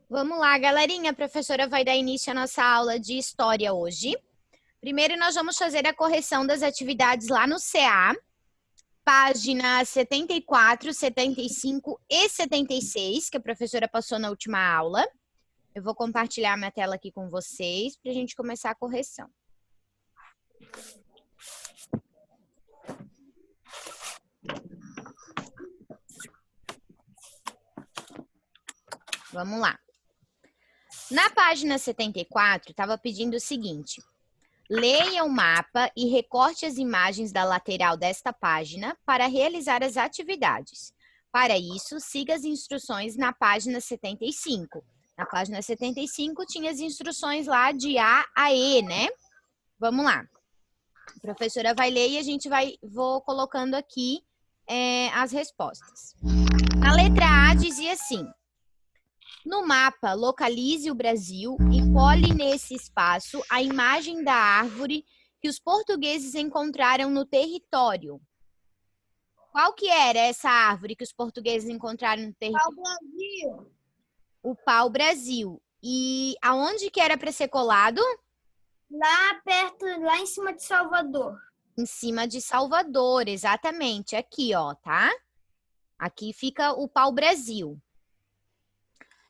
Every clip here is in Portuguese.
Vamos lá, galerinha. A professora vai dar início à nossa aula de história hoje. Primeiro, nós vamos fazer a correção das atividades lá no CA, páginas 74, 75 e 76, que a professora passou na última aula. Eu vou compartilhar minha tela aqui com vocês para a gente começar a correção. Vamos lá. Na página 74, estava pedindo o seguinte: leia o mapa e recorte as imagens da lateral desta página para realizar as atividades. Para isso, siga as instruções na página 75. Na página 75 tinha as instruções lá de A a E, né? Vamos lá. A professora vai ler e vou colocando aqui as respostas. Na letra A dizia assim: no mapa, localize o Brasil e cole nesse espaço a imagem da árvore que os portugueses encontraram no território. Qual que era essa árvore que os portugueses encontraram no território? Pau-Brasil. O pau-brasil. E aonde que era para ser colado? Lá perto, lá em cima de Salvador. Em cima de Salvador, exatamente. Aqui, ó, tá? Aqui fica o pau-brasil.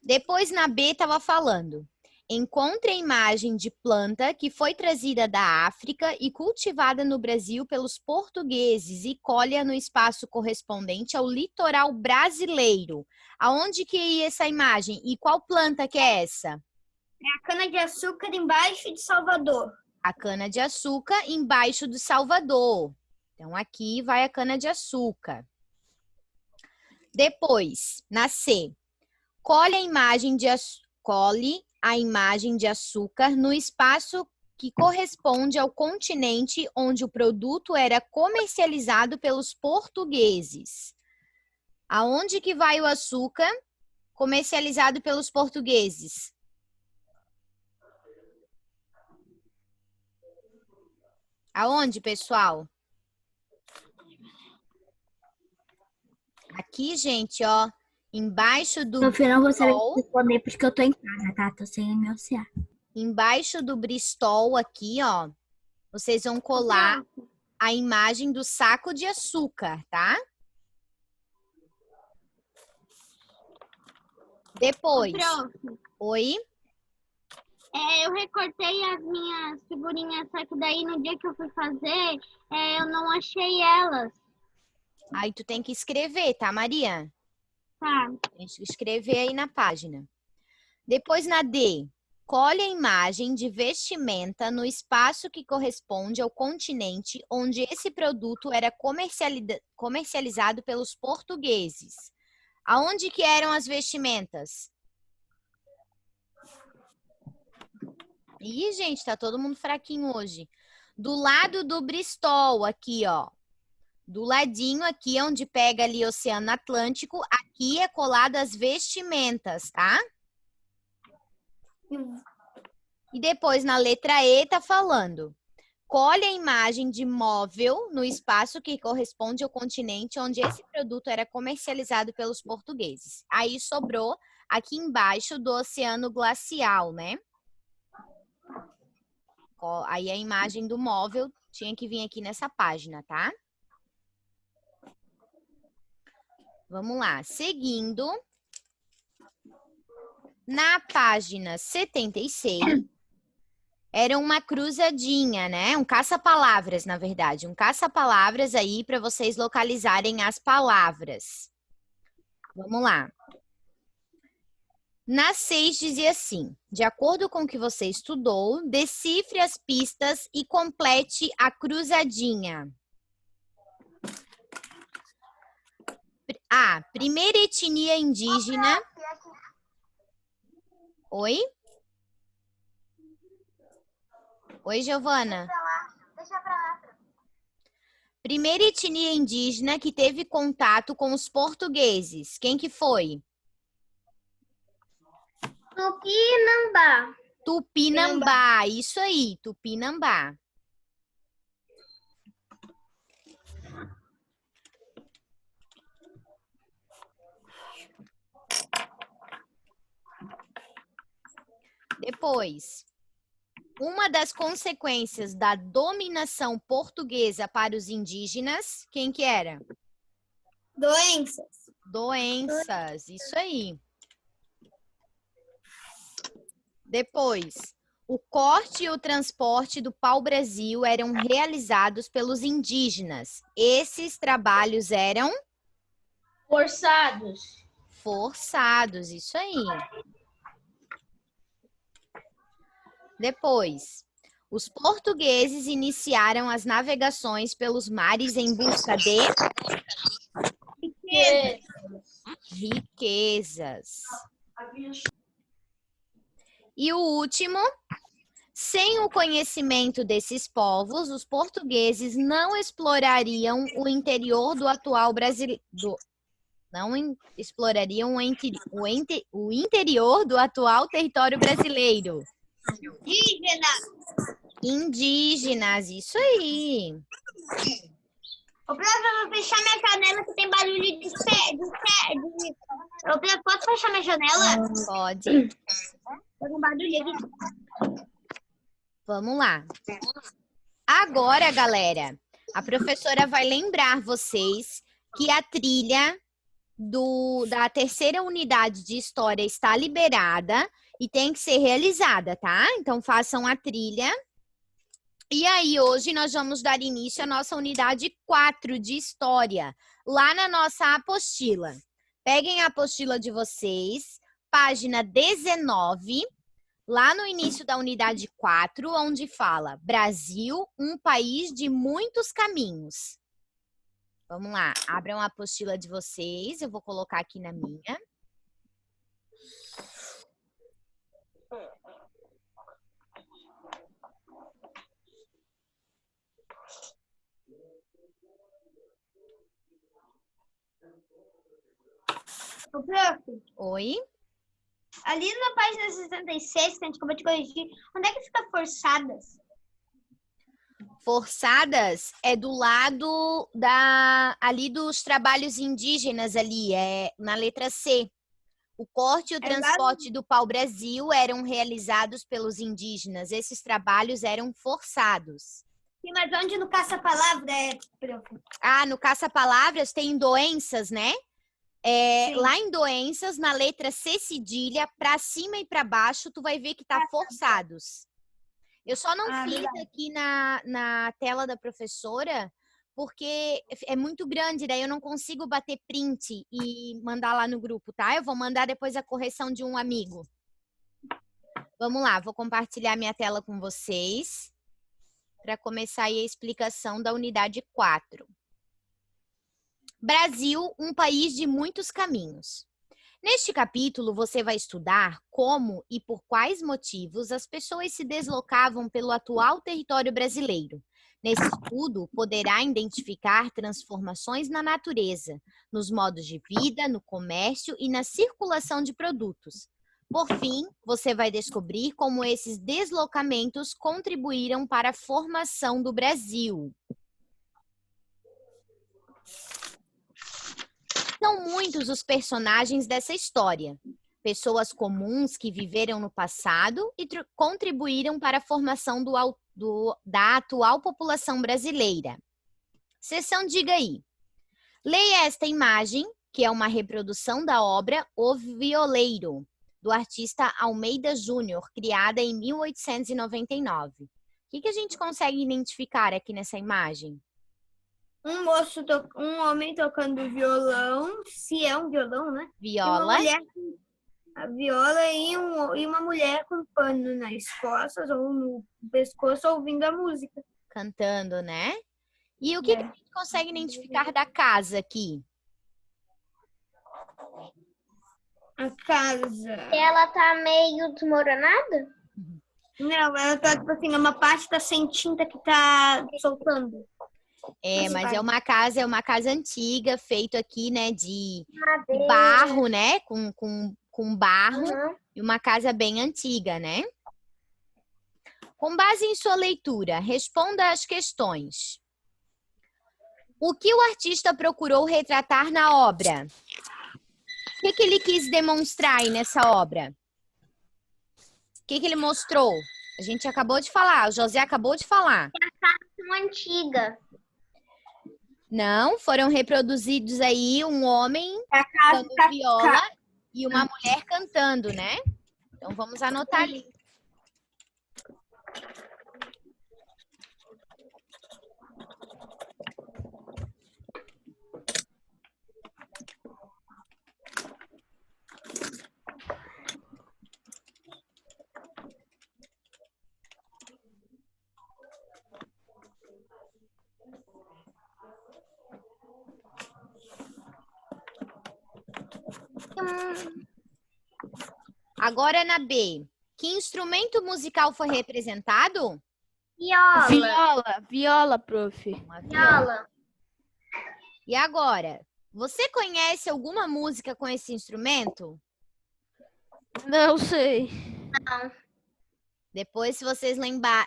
Depois na B estava falando: encontre a imagem de planta que foi trazida da África e cultivada no Brasil pelos portugueses e colhe-a no espaço correspondente ao litoral brasileiro. Aonde que ia essa imagem? E qual planta que é essa? É a cana-de-açúcar embaixo de Salvador. A cana-de-açúcar embaixo do Salvador. Então, aqui vai a cana-de-açúcar. Depois, na C. Colhe a imagem de açúcar no espaço que corresponde ao continente onde o produto era comercializado pelos portugueses. Aonde que vai o açúcar comercializado pelos portugueses? Aonde, pessoal? Aqui, gente, ó, embaixo do No final você vai Bristol, responder porque eu tô em casa, tá? Tô sem o meu CA. embaixo do Bristol aqui, ó, vocês vão colar a imagem do saco de açúcar, tá? Depois. Oi? Eu recortei as minhas figurinhas, só que daí no dia que eu fui fazer, eu não achei elas. Aí tu tem que escrever, tá, Maria? Tá. Tem que escrever aí na página. Depois na D, colhe a imagem de vestimenta no espaço que corresponde ao continente onde esse produto era comercializado pelos portugueses. Aonde que eram as vestimentas? Ih, gente, tá todo mundo fraquinho hoje. Do lado do Bristol, aqui, ó. Do ladinho aqui, onde pega ali o Oceano Atlântico, aqui é colado as vestimentas, tá? E depois, na letra E, tá falando: colhe a imagem de móvel no espaço que corresponde ao continente onde esse produto era comercializado pelos portugueses. Aí sobrou aqui embaixo do Oceano Glacial, né? Aí a imagem do móvel tinha que vir aqui nessa página, tá? Vamos lá. Seguindo, na página 76, era uma cruzadinha, né? Um caça-palavras, na verdade. Um caça-palavras aí para vocês localizarem as palavras. Vamos lá. Na 6 dizia assim: de acordo com o que você estudou, decifre as pistas e complete a cruzadinha. A. Primeira etnia indígena. Oi? Oi, Giovana. Deixa pra lá. Primeira etnia indígena que teve contato com os portugueses. Quem que foi? Tupinambá. Tupinambá. Isso aí, Tupinambá. Depois, uma das consequências da dominação portuguesa para os indígenas, quem que era? Doenças. Doenças, isso aí. Depois, o corte e o transporte do pau-brasil eram realizados pelos indígenas. Esses trabalhos eram forçados, isso aí. Depois, os portugueses iniciaram as navegações pelos mares em busca de riquezas. E o último, sem o conhecimento desses povos, os portugueses não explorariam o interior do atual Brasil, não explorariam o interior do atual território brasileiro. Indígenas, isso aí. Ô, prof, eu vou fechar minha janela que tem barulho de... Ô, prof, posso fechar minha janela? Pode. Tem um barulho aqui. Vamos lá. Agora, galera, a professora vai lembrar vocês que a trilha da terceira unidade de história está liberada e tem que ser realizada, tá? Então, façam a trilha. E aí, hoje nós vamos dar início à nossa unidade 4 de história, lá na nossa apostila. Peguem a apostila de vocês, página 19, lá no início da unidade 4, onde fala Brasil, um país de muitos caminhos. Vamos lá, abram a apostila de vocês, eu vou colocar aqui na minha. Ô, prof, Oi? ali na página 66, que a gente acabou de corrigir, onde é que fica forçadas? Forçadas é do lado ali dos trabalhos indígenas ali, é na letra C. O corte e o transporte do pau-brasil eram realizados pelos indígenas. Esses trabalhos eram forçados. Sim, mas onde no caça-palavra é, prof? Ah, no caça-palavras tem doenças, né? Lá em doenças, na letra C cedilha, para cima e para baixo, tu vai ver que tá forçados. Eu só não fiz aqui na tela da professora, porque é muito grande, daí eu não consigo bater print e mandar lá no grupo, tá? Eu vou mandar depois a correção de um amigo. Vamos lá, vou compartilhar minha tela com vocês para começar aí a explicação da unidade 4. Brasil, um país de muitos caminhos. Neste capítulo, você vai estudar como e por quais motivos as pessoas se deslocavam pelo atual território brasileiro. Nesse estudo, poderá identificar transformações na natureza, nos modos de vida, no comércio e na circulação de produtos. Por fim, você vai descobrir como esses deslocamentos contribuíram para a formação do Brasil. São muitos os personagens dessa história. Pessoas comuns que viveram no passado e contribuíram para a formação da atual população brasileira. Seção Diga Aí. Leia esta imagem, que é uma reprodução da obra O Violeiro, do artista Almeida Júnior, criada em 1899. O que a gente consegue identificar aqui nessa imagem? Um homem tocando violão, se é um violão, né? Viola. E uma mulher a viola e uma mulher com pano nas costas ou no pescoço ouvindo a música. Cantando, né? E o que a gente consegue identificar da casa aqui? A casa. Ela tá meio desmoronada? Não, ela tá, tipo assim, uma parte tá sem tinta que tá soltando. Mas é uma casa antiga, feito aqui, né, de barro, né, com barro, e uma casa bem antiga, né? Com base em sua leitura, responda às questões. O que o artista procurou retratar na obra? O que ele quis demonstrar aí nessa obra? que ele mostrou? A gente acabou de falar, o José acabou de falar. Uma antiga. Não, foram reproduzidos aí um homem A casa tocando viola e uma mulher cantando, né? Então vamos anotar ali. Agora na B. Que instrumento musical foi representado? Viola. Viola, prof. Uma viola. Viola. E agora, você conhece alguma música com esse instrumento? Não sei. Depois, se vocês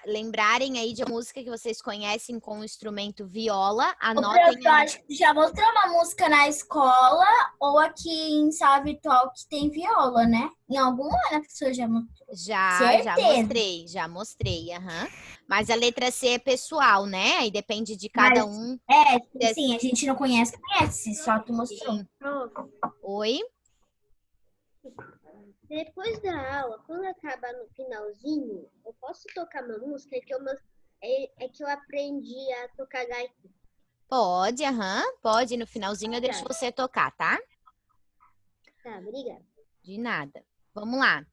lembrarem aí de música que vocês conhecem com o instrumento viola, anotem Eu aí. acho que já mostrou uma música na escola ou aqui em sala virtual que tem viola, né? Em algum ano a pessoa já mostrou. Certeza. Já mostrei, aham. Mas a letra C é pessoal, né? Aí depende de cada Mas- um. Sim, a gente não conhece, só tu mostrou. Sim. Oi? Depois da aula, quando acabar no finalzinho, eu posso tocar uma música que eu aprendi a tocar gaita. Pode, aham. Pode. No finalzinho eu deixo você tocar, tá? Tá, obrigada. De nada. Vamos lá.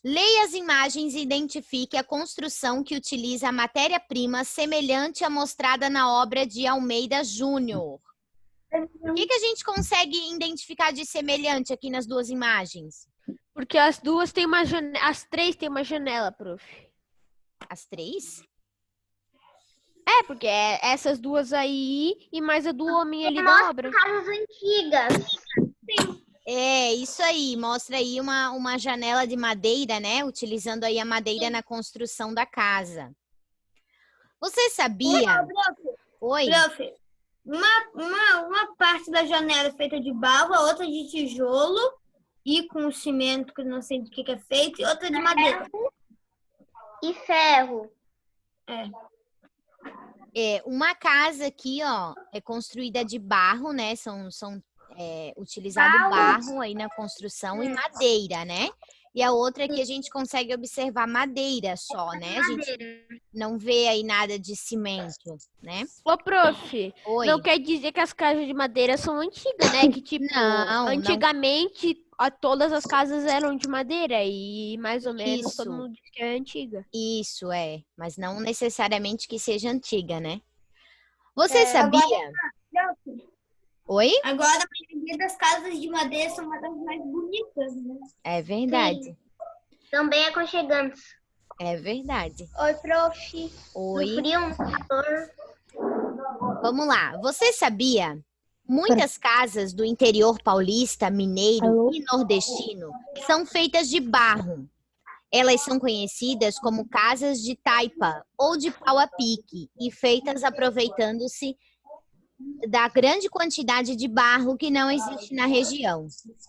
Leia as imagens e identifique a construção que utiliza a matéria-prima semelhante à mostrada na obra de Almeida Júnior. O que a gente consegue identificar de semelhante aqui nas duas imagens? Porque as duas têm uma janela. As três têm uma janela, prof. As três? É, porque é essas duas aí e mais a do homem ali da obra. Casas antigas. É, isso aí. Mostra aí uma janela de madeira, né? Utilizando aí a madeira na construção da casa. Você sabia? Oi? Prof, uma parte da janela é feita de barro, a outra de tijolo e com cimento, que eu não sei de que é feito, e outra de madeira. E ferro. Uma casa aqui, ó, é construída de barro, né? São utilizado barro aí na construção e madeira, né? E a outra aqui a gente consegue observar madeira só, né? A gente não vê aí nada de cimento, né? Ô, prof, Oi. não quer dizer que as casas de madeira são antigas, né? Que, tipo, Não. antigamente todas as casas eram de madeira e mais ou menos Isso. todo mundo diz que é antiga. Isso, mas não necessariamente que seja antiga, né? Você sabia? Oi? Agora, a maioria das casas de madeira são uma das mais bonitas, né? É verdade. Também aconchegantes. É verdade. Oi, prof. Oi. No frio, no calor. Vamos lá. Você sabia? Muitas casas do interior paulista, mineiro e nordestino são feitas de barro. Elas são conhecidas como casas de taipa ou de pau a pique e feitas aproveitando-se da grande quantidade de barro que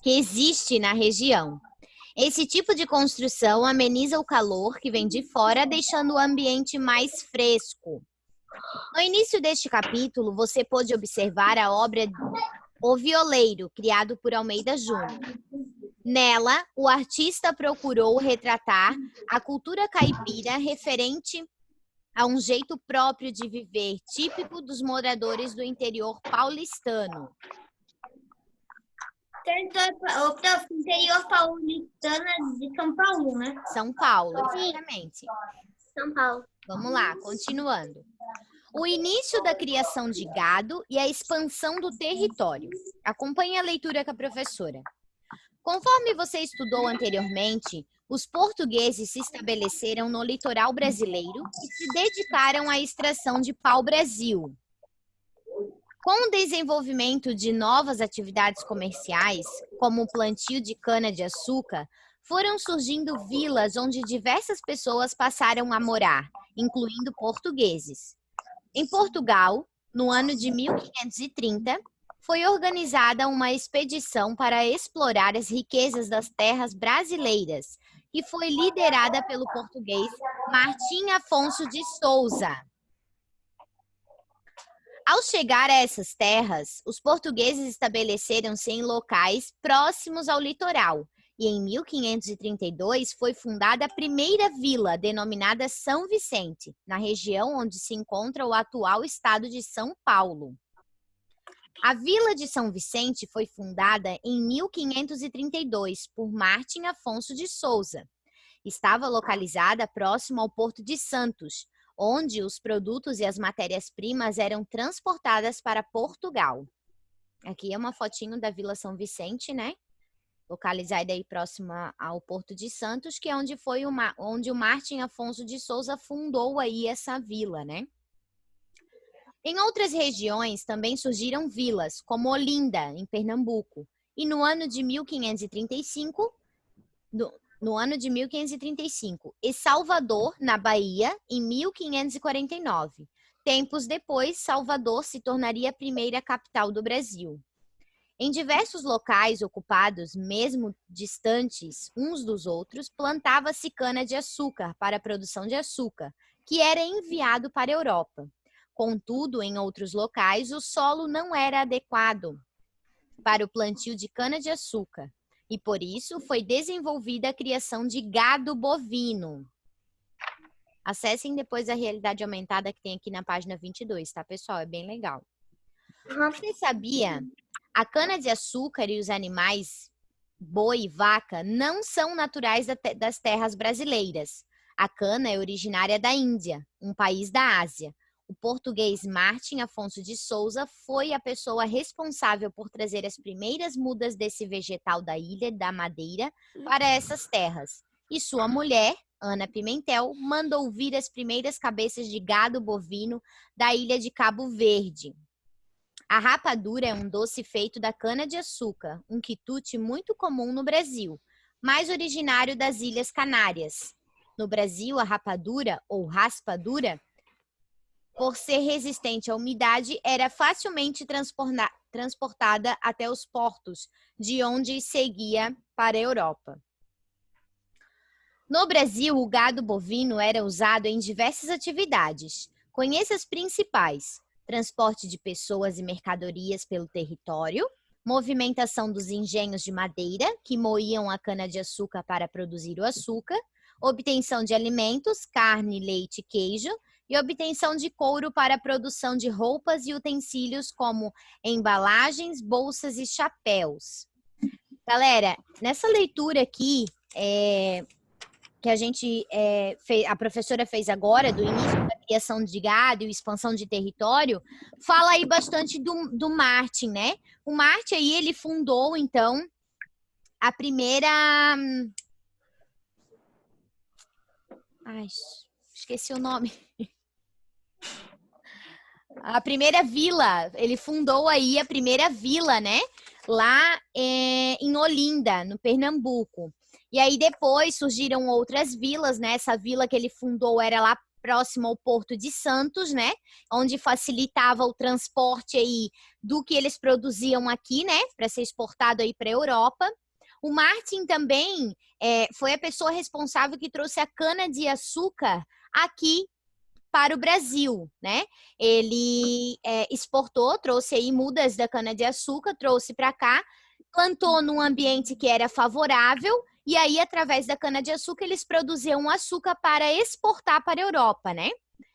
existe na região. Esse tipo de construção ameniza o calor que vem de fora, deixando o ambiente mais fresco. No início deste capítulo, você pôde observar a obra O Violeiro, criado por Almeida Júnior. Nela, o artista procurou retratar a cultura caipira referente a um jeito próprio de viver, típico dos moradores do interior paulistano. O interior paulistano é de São Paulo, né? São Paulo, exatamente. São Paulo. Vamos lá, continuando. O início da criação de gado e a expansão do território. Acompanhe a leitura com a professora. Conforme você estudou anteriormente, os portugueses se estabeleceram no litoral brasileiro e se dedicaram à extração de pau-brasil. Com o desenvolvimento de novas atividades comerciais, como o plantio de cana-de-açúcar, foram surgindo vilas onde diversas pessoas passaram a morar, incluindo portugueses. Em Portugal, no ano de 1530, foi organizada uma expedição para explorar as riquezas das terras brasileiras, que foi liderada pelo português Martim Afonso de Souza. Ao chegar a essas terras, os portugueses estabeleceram-se em locais próximos ao litoral, e em 1532 foi fundada a primeira vila, denominada São Vicente, na região onde se encontra o atual estado de São Paulo. A Vila de São Vicente foi fundada em 1532 por Martim Afonso de Souza. Estava localizada próximo ao Porto de Santos, onde os produtos e as matérias-primas eram transportadas para Portugal. Aqui é uma fotinho da Vila São Vicente, né? Localizada aí próxima ao Porto de Santos, que é onde o Martim Afonso de Souza fundou aí essa vila, né? Em outras regiões também surgiram vilas, como Olinda, em Pernambuco, e no ano de 1535, e Salvador, na Bahia, em 1549. Tempos depois, Salvador se tornaria a primeira capital do Brasil. Em diversos locais ocupados, mesmo distantes uns dos outros, plantava-se cana-de-açúcar para a produção de açúcar, que era enviado para a Europa. Contudo, em outros locais, o solo não era adequado para o plantio de cana-de-açúcar, e por isso foi desenvolvida a criação de gado bovino. Acessem depois a realidade aumentada que tem aqui na página 22, tá, pessoal? É bem legal. Você sabia? A cana-de-açúcar e os animais, boi e vaca, não são naturais das terras brasileiras. A cana é originária da Índia, um país da Ásia. O português Martim Afonso de Souza foi a pessoa responsável por trazer as primeiras mudas desse vegetal da Ilha da Madeira para essas terras. E sua mulher, Ana Pimentel, mandou vir as primeiras cabeças de gado bovino da ilha de Cabo Verde. A rapadura é um doce feito da cana-de-açúcar, um quitute muito comum no Brasil, mais originário das Ilhas Canárias. No Brasil, a rapadura, ou raspadura, por ser resistente à umidade, era facilmente transportada até os portos, de onde seguia para a Europa. No Brasil, o gado bovino era usado em diversas atividades. Conheça as principais: transporte de pessoas e mercadorias pelo território, movimentação dos engenhos de madeira, que moíam a cana-de-açúcar para produzir o açúcar, obtenção de alimentos, carne, leite e queijo, e obtenção de couro para a produção de roupas e utensílios como embalagens, bolsas e chapéus. Galera, nessa leitura aqui, que a professora fez agora, do início da criação de gado e expansão de território, fala aí bastante do Martim, né? O Martim aí, ele fundou, então, a primeira... Ai, esqueci o nome. A primeira vila, ele fundou aí a primeira vila, né? Lá em Olinda, no Pernambuco. E aí depois surgiram outras vilas, né? Essa vila que ele fundou era lá próximo ao Porto de Santos, né? Onde facilitava o transporte aí do que eles produziam aqui, né? Para ser exportado aí para a Europa. O Martim também foi a pessoa responsável que trouxe a cana-de-açúcar aqui para o Brasil, né? Ele exportou, trouxe aí mudas da cana-de-açúcar, trouxe para cá, plantou num ambiente que era favorável, e aí, através da cana-de-açúcar, eles produziam açúcar para exportar para a Europa, né?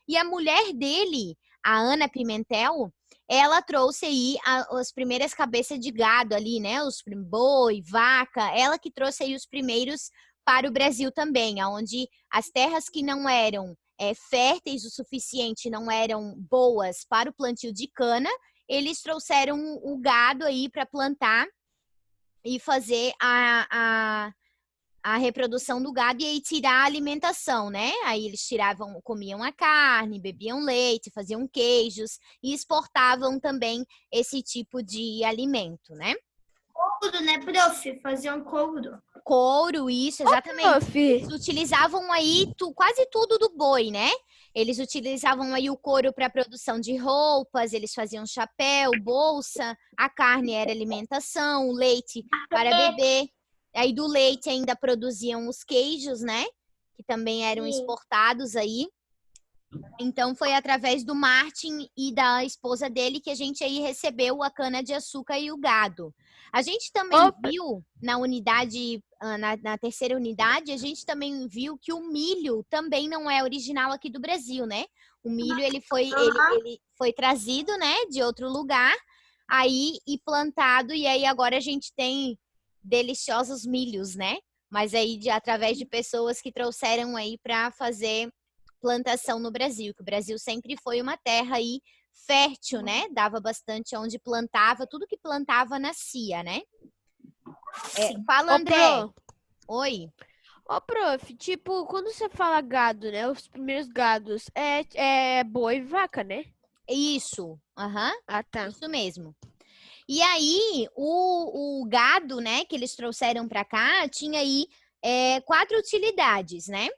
E a mulher dele, a Ana Pimentel, ela trouxe aí as primeiras cabeças de gado ali, né? Os boi, vaca, ela que trouxe aí os primeiros para o Brasil também, onde as terras que não eram férteis o suficiente, não eram boas para o plantio de cana, eles trouxeram o gado aí para plantar e fazer a reprodução do gado e aí tirar a alimentação, né? Aí eles comiam a carne, bebiam leite, faziam queijos e exportavam também esse tipo de alimento, né? Couro, né, prof? Faziam couro. couro, isso, exatamente. Prof, Eles utilizavam aí quase tudo do boi, né? Eles utilizavam aí o couro para produção de roupas, eles faziam chapéu, bolsa, a carne era alimentação, o leite para beber. Aí do leite ainda produziam os queijos, né? Que também eram Sim. exportados aí. Então foi através do Martin e da esposa dele que a gente aí recebeu a cana-de-açúcar e o gado. A gente também viu na unidade, na terceira unidade, a gente também viu que o milho também não é original aqui do Brasil, né? O milho ele foi trazido, né, de outro lugar aí e plantado, e aí agora a gente tem deliciosos milhos, né? Mas aí através de pessoas que trouxeram aí para fazer plantação no Brasil, que o Brasil sempre foi uma terra aí fértil, né? Dava bastante onde plantava, tudo que plantava nascia, né? Fala, André. Oi. Ô, prof, tipo, quando você fala gado, né? Os primeiros gados é boi e vaca, né? Isso. Aham. Ah, tá. Isso mesmo. E aí, o gado, né, que eles trouxeram para cá, tinha aí 4 utilidades, né?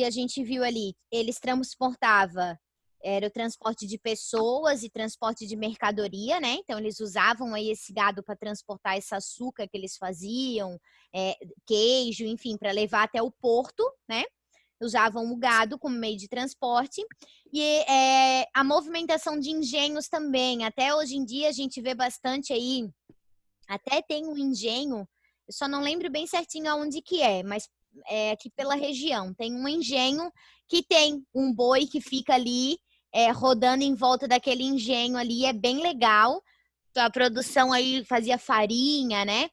A gente viu ali, eles transportavam, era o transporte de pessoas e transporte de mercadoria, né? Então, eles usavam aí esse gado para transportar esse açúcar que eles faziam, queijo, enfim, para levar até o porto, né? Usavam o gado como meio de transporte. E a movimentação de engenhos também. Até hoje em dia, a gente vê bastante aí, até tem um engenho, eu só não lembro bem certinho aonde que mas aqui pela região. Tem um engenho que tem um boi que fica ali rodando em volta daquele engenho ali. É bem legal. A produção aí fazia farinha, né?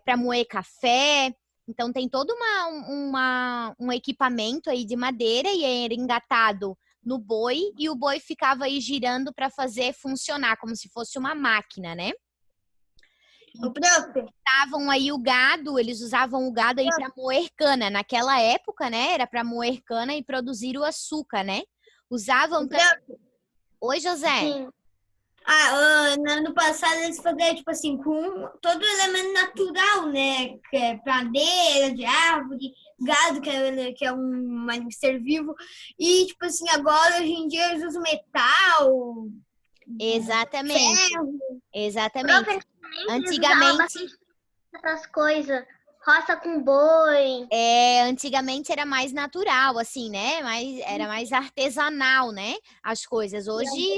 Para moer café. Então tem todo um equipamento aí de madeira e era engatado no boi. E o boi ficava aí girando para fazer funcionar, como se fosse uma máquina, né? Usavam aí o gado, eles usavam o gado aí para moer cana. Naquela época, né, era para moer cana e produzir o açúcar, né? Usavam também. Oi, José. Sim. No ano passado eles faziam, tipo assim, com todo elemento natural, né? Que é madeira, de árvore, gado, que é um ser vivo. E, tipo assim, agora, hoje em dia, eles usam metal. Exatamente. Ferro. Exatamente. Antigamente, essas coisas, roça com boi. Antigamente era mais natural, assim, né? Era mais artesanal, né? As coisas. Hoje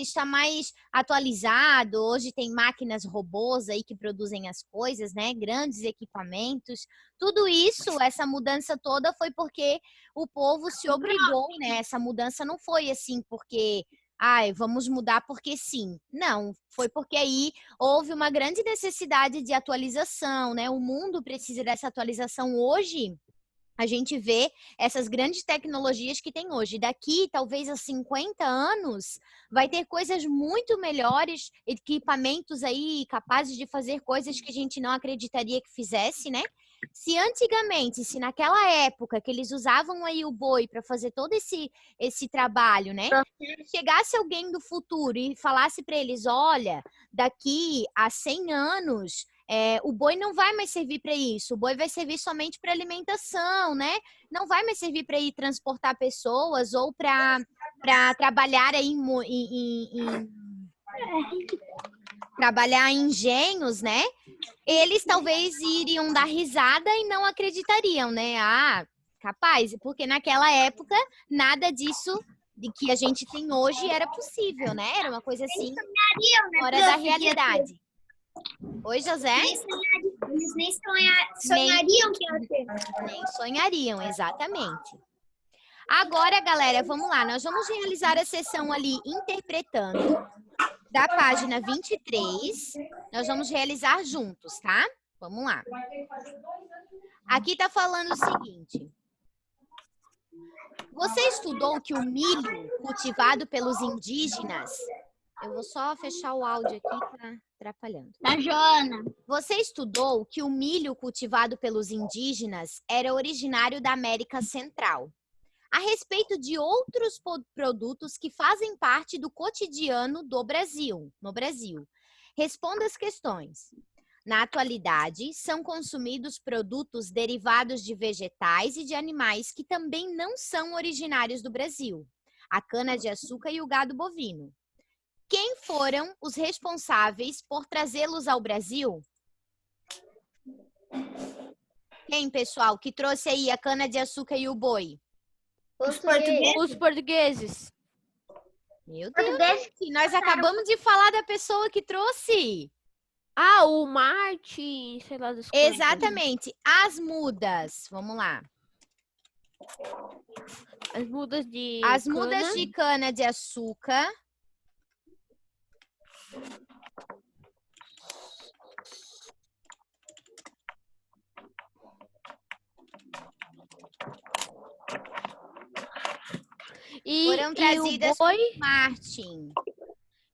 está mais atualizado. Hoje tem máquinas robôs aí que produzem as coisas, né? Grandes equipamentos. Tudo isso, essa mudança toda foi porque o povo se obrigou, né? Essa mudança não foi assim porque vamos mudar porque sim. Não, foi porque aí houve uma grande necessidade de atualização, né? O mundo precisa dessa atualização hoje. A gente vê essas grandes tecnologias que tem hoje. Daqui, talvez, a 50 anos, vai ter coisas muito melhores, equipamentos aí capazes de fazer coisas que a gente não acreditaria que fizesse, né? Se antigamente, se naquela época que eles usavam aí o boi para fazer todo esse trabalho, né? Chegasse alguém do futuro e falasse para eles, olha, daqui a 100 anos, o boi não vai mais servir para isso, o boi vai servir somente para alimentação, né? Não vai mais servir para ir transportar pessoas ou para trabalhar aí trabalhar em engenhos, né? Eles talvez iriam dar risada e não acreditariam, né? Capaz, porque naquela época nada disso de que a gente tem hoje era possível, né? Era uma coisa assim, fora da realidade. Oi, José? Eles nem sonhariam que ia ter. Nem sonhariam, exatamente. Agora, galera, vamos lá. Nós vamos realizar a sessão ali interpretando da página 23. Nós vamos realizar juntos, tá? Vamos lá. Aqui tá falando o seguinte. Você estudou que o milho cultivado pelos indígenas... Eu vou só fechar o áudio aqui que tá atrapalhando. Da Joana. Você estudou que o milho cultivado pelos indígenas era originário da América Central. A respeito de outros produtos que fazem parte do cotidiano do Brasil, no Brasil. Responda as questões. Na atualidade, são consumidos produtos derivados de vegetais e de animais que também não são originários do Brasil. A cana-de-açúcar e o gado bovino. Quem foram os responsáveis por trazê-los ao Brasil? Quem, pessoal, que trouxe aí a cana-de-açúcar e o boi? Os portugueses. Os portugueses. Meu Deus, nós acabamos de falar da pessoa que trouxe. Ah, o Martin, sei lá das coisas. Exatamente. As mudas, vamos lá. As mudas de As cana. mudas de cana-de-açúcar. Foram trazidas por Martin.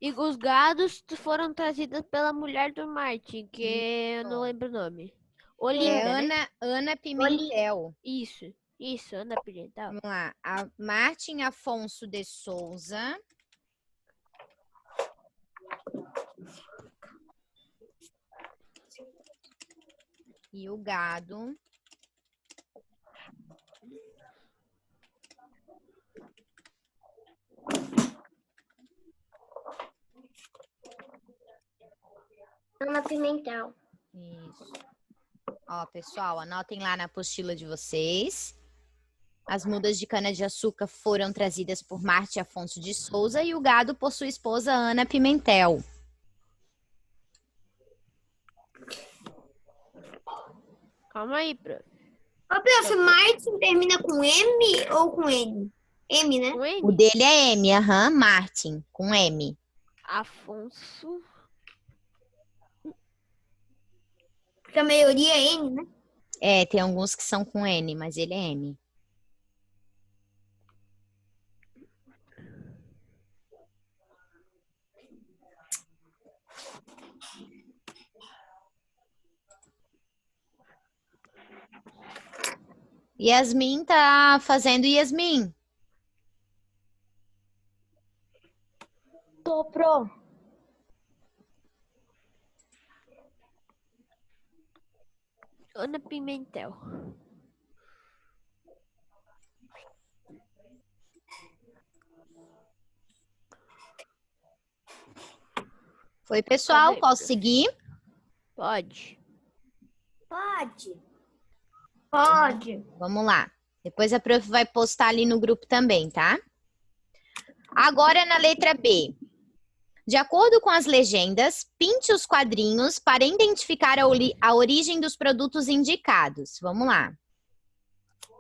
E os gados foram trazidos pela mulher do Martin, que eu não lembro o nome. Olinda, né? Ana Pimentel. Isso, Ana Pimentel. Vamos lá. A Martin Afonso de Souza. E o gado. Ana Pimentel. Isso. Ó, pessoal, anotem lá na apostila de vocês. As mudas de cana-de-açúcar foram trazidas por Martin Afonso de Souza e o gado por sua esposa Ana Pimentel. Calma aí, prof. Ô, prof, Martin termina com M ou com N? M, né? Com ele? O dele é M, Martin, com M. Afonso. Porque a maioria é N, né? É, tem alguns que são com N, mas ele é M. Yasmin tá fazendo Yasmin. Tô, pro. Ana Pimentel. Foi, pessoal? Cadê? Posso seguir? Pode. Pode. Vamos lá. Depois a prof vai postar ali no grupo também, tá? Agora na letra B. De acordo com as legendas, pinte os quadrinhos para identificar a origem dos produtos indicados. Vamos lá.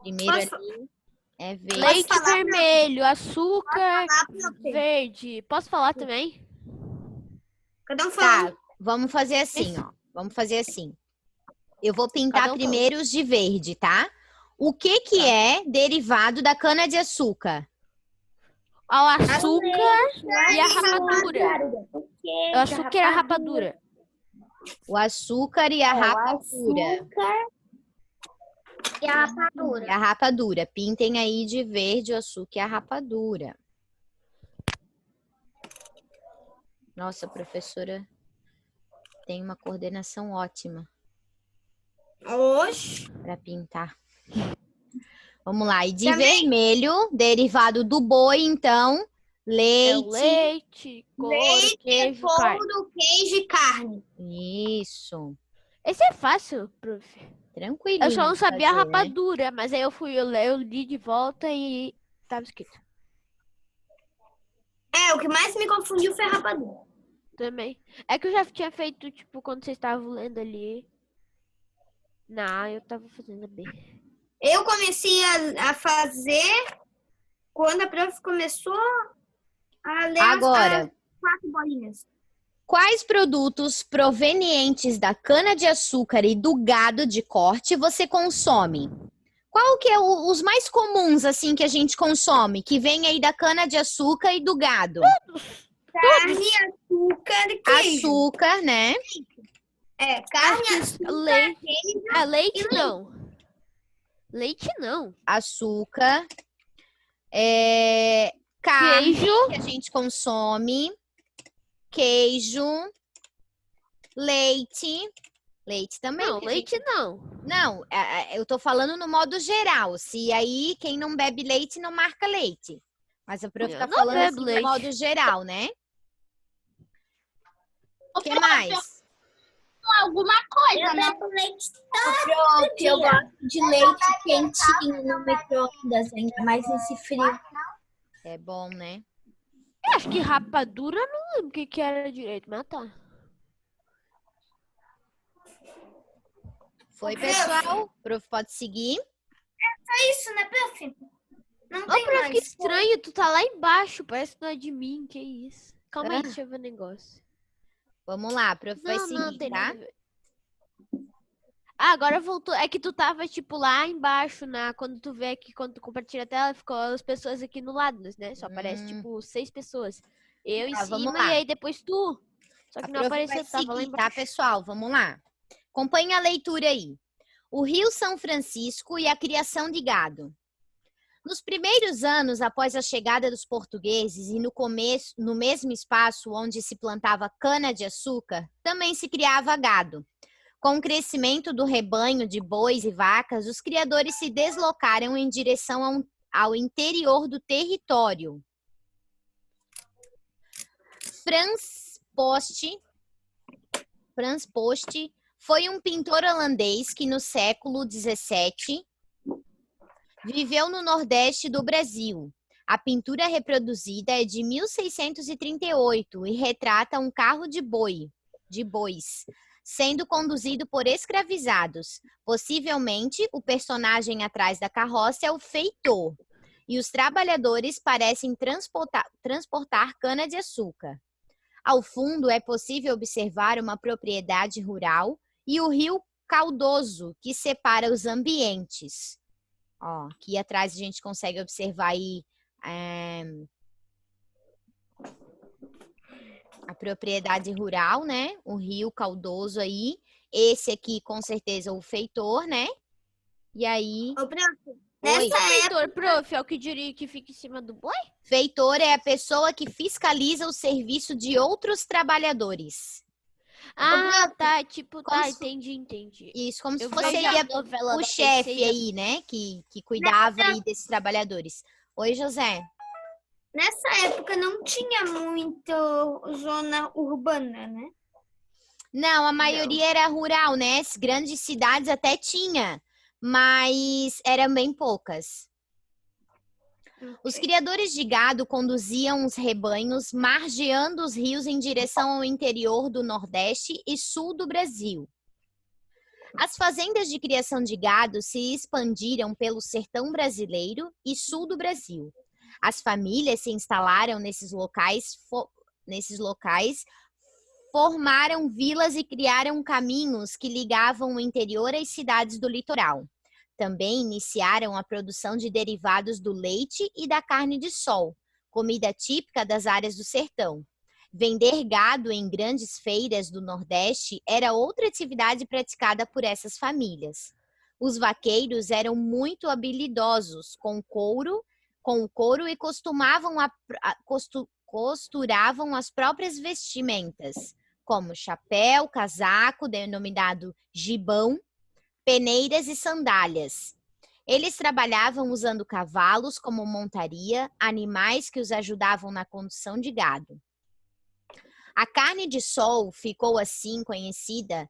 Primeiro ali é verde. Leite vermelho, açúcar verde. Posso falar também? Cada um fala. Tá, vamos fazer assim, ó. Vamos fazer assim. Eu vou pintar Cada um primeiro os de verde, tá? O que que é derivado da cana-de-açúcar? O açúcar e a rapadura. O açúcar e a rapadura. O açúcar e a rapadura. E a rapadura. E a rapadura. Pintem aí de verde o açúcar e a rapadura. Nossa, a professora tem uma coordenação ótima Oxe. para pintar. Vamos lá. E de vermelho, derivado do boi, então, leite. Leite, couro, queijo, carne. Couro, queijo e carne. Isso. Esse é fácil, prof. Tranquilinho. Eu só não de sabia a fazer, né? rapadura, mas aí eu li de volta e tava escrito. É, o que mais me confundiu foi a rapadura. Também. É que eu já tinha feito, tipo, quando vocês estavam lendo ali. Não, eu tava fazendo bem. Eu comecei a fazer quando a prof começou a ler Agora, as 4 bolinhas. quais produtos provenientes da cana-de-açúcar e do gado de corte você consome? Qual que é os mais comuns, assim, que a gente consome? Que vem aí da cana-de-açúcar e do gado? Carne, açúcar e queijo. Açúcar, né? É, carne, açúcar, Leite. queijo. Ah, leite não. Leite não. Açúcar. Carne Queijo. que a gente consome. Queijo. Leite. Leite também. Não, leite não. Não, eu tô falando no modo geral. Se aí quem não bebe leite não marca leite. Mas a prof tá falando assim, no modo geral, né? O que mais? Alguma coisa, né? Eu gosto de leite quentinho no micro-ondas, ainda mais nesse frio. É bom, né? Eu acho que rapadura, não lembro o que era direito, mas tá. Foi, pessoal? O prof pode seguir. É isso, né, prof? Não Ô, tem prof, mais. que estranho, tu tá lá embaixo, parece que não é de mim, que isso. Calma aí, deixa eu ver o negócio. Vamos lá, prof vai Não, seguir, tem tá? nada a ver. Ah, agora voltou. É que tu tava, tipo, lá embaixo, quando tu vê aqui, quando tu compartilha a tela, ficou as pessoas aqui no lado, né? Só aparece, tipo, 6 pessoas. Eu em Vamos cima lá. e aí depois tu. Só A que não prof apareceu, vai tava lá seguir, embaixo. tá, pessoal? Vamos lá. Acompanhe a leitura aí. O Rio São Francisco e a criação de gado. Nos primeiros anos após a chegada dos portugueses e no mesmo espaço onde se plantava cana-de-açúcar, também se criava gado. Com o crescimento do rebanho de bois e vacas, os criadores se deslocaram em direção ao interior do território. Franz Post foi um pintor holandês que no século XVII viveu no Nordeste do Brasil. A pintura reproduzida é de 1638 e retrata um carro de bois, sendo conduzido por escravizados. Possivelmente, o personagem atrás da carroça é o feitor, e os trabalhadores parecem transportar cana-de-açúcar. Ao fundo, é possível observar uma propriedade rural e o rio Caudoloso, que separa os ambientes. Ó, aqui atrás a gente consegue observar aí a propriedade rural, né? O rio Caudoloso aí. Esse aqui, com certeza, o feitor, né? E aí... Ô, prof, Oi. Feitor, prof, é o que diria que fica em cima do boi? Feitor é a pessoa que fiscaliza o serviço de outros trabalhadores. Ah, tá, tipo, Como tá, se- entendi. Isso, como se Eu fosse vejo aí a novela o da chefe terceira. aí, né? Que cuidava aí desses trabalhadores. Oi, José. nessa época não tinha muito zona urbana, né? Não, a maioria era rural, né? As grandes cidades até tinha, mas eram bem poucas. Os criadores de gado conduziam os rebanhos margeando os rios em direção ao interior do Nordeste e Sul do Brasil. As fazendas de criação de gado se expandiram pelo sertão brasileiro e sul do Brasil. As famílias se instalaram nesses locais, formaram vilas e criaram caminhos que ligavam o interior às cidades do litoral. Também iniciaram a produção de derivados do leite e da carne de sol, comida típica das áreas do sertão. Vender gado em grandes feiras do Nordeste era outra atividade praticada por essas famílias. Os vaqueiros eram muito habilidosos com o couro e costuravam as próprias vestimentas, como chapéu, casaco, denominado gibão, peneiras e sandálias. Eles trabalhavam usando cavalos como montaria, animais que os ajudavam na condução de gado. A carne de sol ficou assim conhecida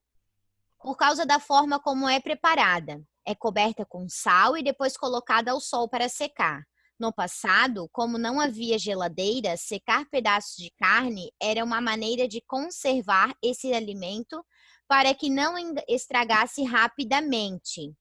por causa da forma como é preparada. É coberta com sal e depois colocada ao sol para secar. No passado, como não havia geladeira, secar pedaços de carne era uma maneira de conservar esse alimento para que não estragasse rapidamente.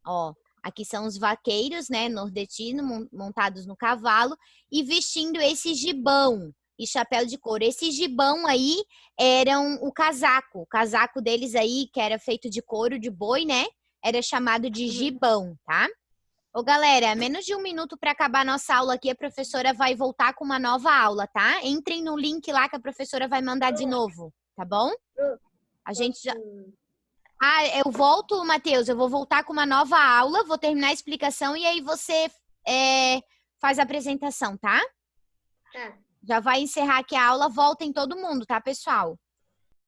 Ó, aqui são os vaqueiros, né, nordestinos, montados no cavalo e vestindo esse gibão e chapéu de couro. Esse gibão aí eram o casaco deles aí, que era feito de couro de boi, né, era chamado de gibão, tá? Ô, galera, menos de 1 minuto para acabar a nossa aula aqui, a professora vai voltar com uma nova aula, tá? Entrem no link lá que a professora vai mandar de novo, tá bom? A gente já... Ah, eu volto, Matheus, eu vou voltar com uma nova aula, vou terminar a explicação e aí você faz a apresentação, tá? Tá. Já vai encerrar aqui a aula, voltem todo mundo, tá, pessoal?